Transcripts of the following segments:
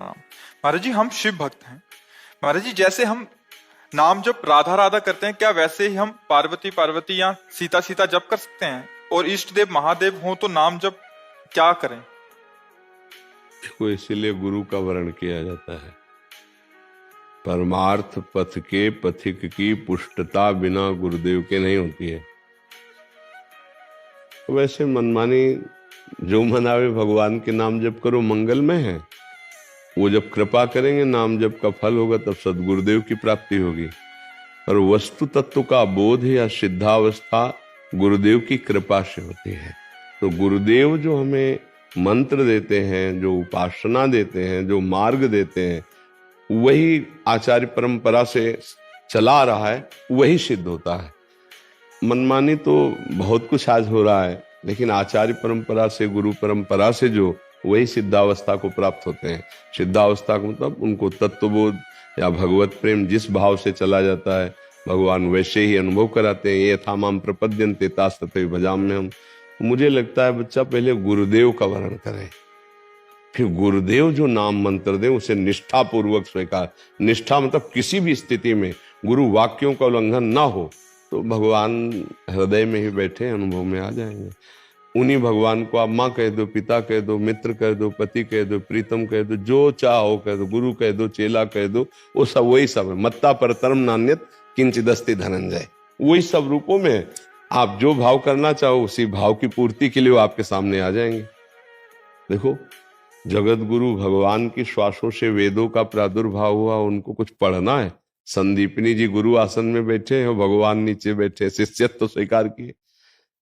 हाँ महाराज जी, हम शिव भक्त हैं। महाराज जी, जैसे हम नाम जप राधा राधा करते हैं, क्या वैसे ही हम पार्वती पार्वती या सीता सीता जप कर सकते हैं? और इष्ट देव महादेव हो तो नाम जप क्या करें? को इसीलिए गुरु का वर्ण किया जाता है। परमार्थ पथ के पथिक की पुष्टता बिना गुरुदेव के नहीं होती है। तो वैसे मनमानी जो मनावे भगवान के नाम जप करो, मंगलमय है। वो जब कृपा करेंगे, नाम जप का फल होगा, तब सदगुरुदेव की प्राप्ति होगी। और वस्तु तत्व का बोध या सिद्धावस्था गुरुदेव की कृपा से होती है। तो गुरुदेव जो हमें मंत्र देते हैं, जो उपासना देते हैं, जो मार्ग देते हैं, वही आचार्य परंपरा से चला रहा है, वही सिद्ध होता है। मनमानी तो बहुत कुछ आज हो रहा है, लेकिन आचार्य परंपरा से, गुरु परंपरा से जो, वही सिद्धावस्था को प्राप्त होते हैं। सिद्धावस्था को मतलब उनको तत्वबोध या भगवत प्रेम जिस भाव से चला जाता है, भगवान वैसे ही अनुभव कराते हैं। ये था माम प्रपद्यन्ते तास तथैव भजाम्यहम् हम। मुझे लगता है बच्चा पहले गुरुदेव का वर्ण करे, फिर गुरुदेव जो नाम मंत्र दे उसे निष्ठा पूर्वक स्वीकार। निष्ठा मतलब किसी भी स्थिति में गुरु वाक्यों का उल्लंघन ना हो, तो भगवान हृदय में ही बैठे अनुभव में आ जाएंगे। उन्हीं भगवान को आप माँ कह दो, पिता कह दो, मित्र कह दो, पति कह दो, प्रीतम कह दो, जो चाहो कह दो, गुरु कह दो, चेला कह दो, वो सब वही सब है। मत्ता परतरम नान्यत किंचिदस्ति धनंजय, वही सब रूपों में आप जो भाव करना चाहो, उसी भाव की पूर्ति के लिए वो आपके सामने आ जाएंगे। देखो, जगत गुरु भगवान की श्वासों से वेदों का प्रादुर्भाव हुआ, उनको कुछ पढ़ना है। संदीपनी जी गुरु आसन में बैठे हैं, भगवान नीचे बैठे, शिष्यत्व तो स्वीकार किए।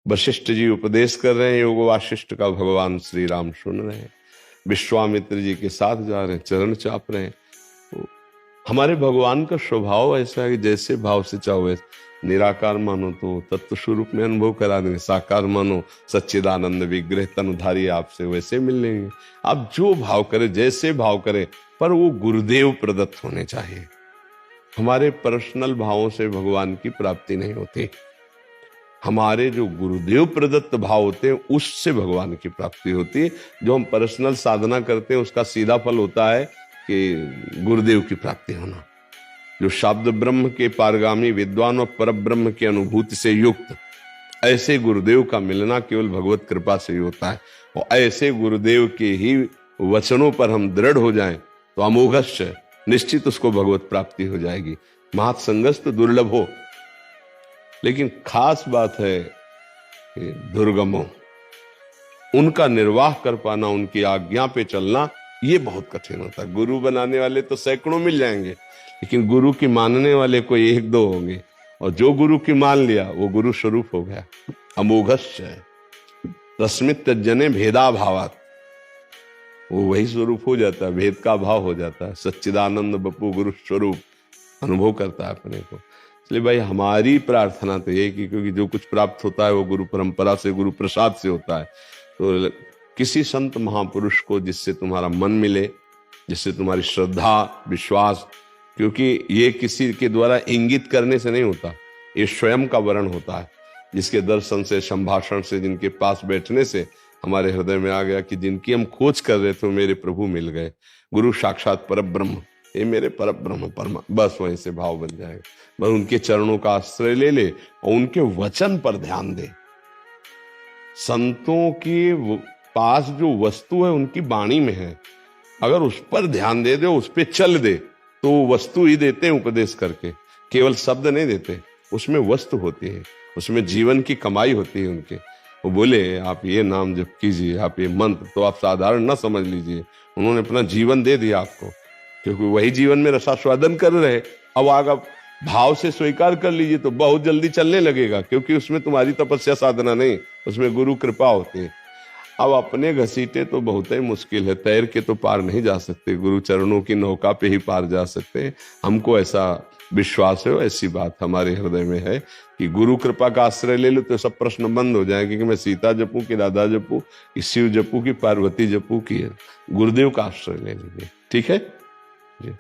वशिष्ठ जी उपदेश कर रहे हैं, योग वाशिष्ठ का भगवान श्री राम सुन रहे हैं। विश्वामित्र जी के साथ जा रहे हैं, चरण चाप रहे हैं। तो हमारे भगवान का स्वभाव ऐसा है कि जैसे भाव से चाहो वैसे। निराकार मानो तो तत्व स्वरूप में अनुभव करा देंगे, साकार मानो सच्चिदानंद विग्रह तनुधारी आपसे वैसे मिल लेंगे। आप जो भाव करे, जैसे भाव करे, पर वो गुरुदेव प्रदत्त होने चाहिए। हमारे पर्सनल भावों से भगवान की प्राप्ति नहीं होती। हमारे जो गुरुदेव प्रदत्त भाव होते हैं, उससे भगवान की प्राप्ति होती है। जो हम पर्सनल साधना करते हैं, उसका सीधा फल होता है कि गुरुदेव की प्राप्ति होना। जो शब्द ब्रह्म के पारगामी विद्वान और पर ब्रह्म की अनुभूति से युक्त, ऐसे गुरुदेव का मिलना केवल भगवत कृपा से ही होता है। और ऐसे गुरुदेव के ही वचनों पर हम दृढ़ हो जाएं, तो अमोघस्य निश्चित उसको भगवत प्राप्ति हो जाएगी। महत्संगस्त दुर्लभ हो, लेकिन खास बात है कि दुर्गमों, उनका निर्वाह कर पाना, उनकी आज्ञा पे चलना, ये बहुत कठिन होता है। गुरु बनाने वाले तो सैकड़ों मिल जाएंगे, लेकिन गुरु की मानने वाले कोई एक दो होंगे। और जो गुरु की मान लिया, वो गुरु स्वरूप हो गया। अमोघस्य रश्मित जने भेदा भावात, वो वही स्वरूप हो जाता है, भेद का भाव हो जाता है। सच्चिदानंद बपू गुरु स्वरूप अनुभव करता है अपने को। इसलिए भाई हमारी प्रार्थना तो ये कि क्योंकि जो कुछ प्राप्त होता है वो गुरु परंपरा से, गुरु प्रसाद से होता है। तो किसी संत महापुरुष को जिससे तुम्हारा मन मिले, जिससे तुम्हारी श्रद्धा विश्वास, क्योंकि ये किसी के द्वारा इंगित करने से नहीं होता, ये स्वयं का वर्ण होता है। जिसके दर्शन से, संभाषण से, जिनके पास बैठने से हमारे हृदय में आ गया कि जिनकी हम खोज कर रहे थे मेरे प्रभु मिल गए। गुरु साक्षात परब्रह्म, ये मेरे परब्रह्म परमा, बस वहीं से भाव बन जाएगा। बस उनके चरणों का आश्रय ले ले और उनके वचन पर ध्यान दे। संतों के पास जो वस्तु है उनकी वाणी में है, अगर उस पर ध्यान दे दे, उस पर चल दे, तो वस्तु ही देते हैं उपदेश करके, केवल शब्द नहीं देते। उसमें वस्तु होती है, उसमें जीवन की कमाई होती है उनके। वो बोले आप ये नाम जप कीजिए, आप ये मंत्र, तो आप साधारण ना समझ लीजिए, उन्होंने अपना जीवन दे दिया आपको, क्योंकि वही जीवन में रसास्वादन कर रहे। अब आप भाव से स्वीकार कर लीजिए तो बहुत जल्दी चलने लगेगा, क्योंकि उसमें तुम्हारी तपस्या साधना नहीं, उसमें गुरु कृपा होती है। अब अपने घसीटे तो बहुत ही मुश्किल है, तैर के तो पार नहीं जा सकते, गुरु चरणों की नौका पे ही पार जा सकते हैं। हमको ऐसा विश्वास है, ऐसी बात हमारे हृदय में है कि गुरु कृपा का आश्रय ले लो तो सब प्रश्न बंद हो जाएंगे कि मैं सीता जपूं कि राधा जपूं कि शिव जपूं कि पार्वती जपूं कि, गुरुदेव का आश्रय ले लीजिए। ठीक है जी।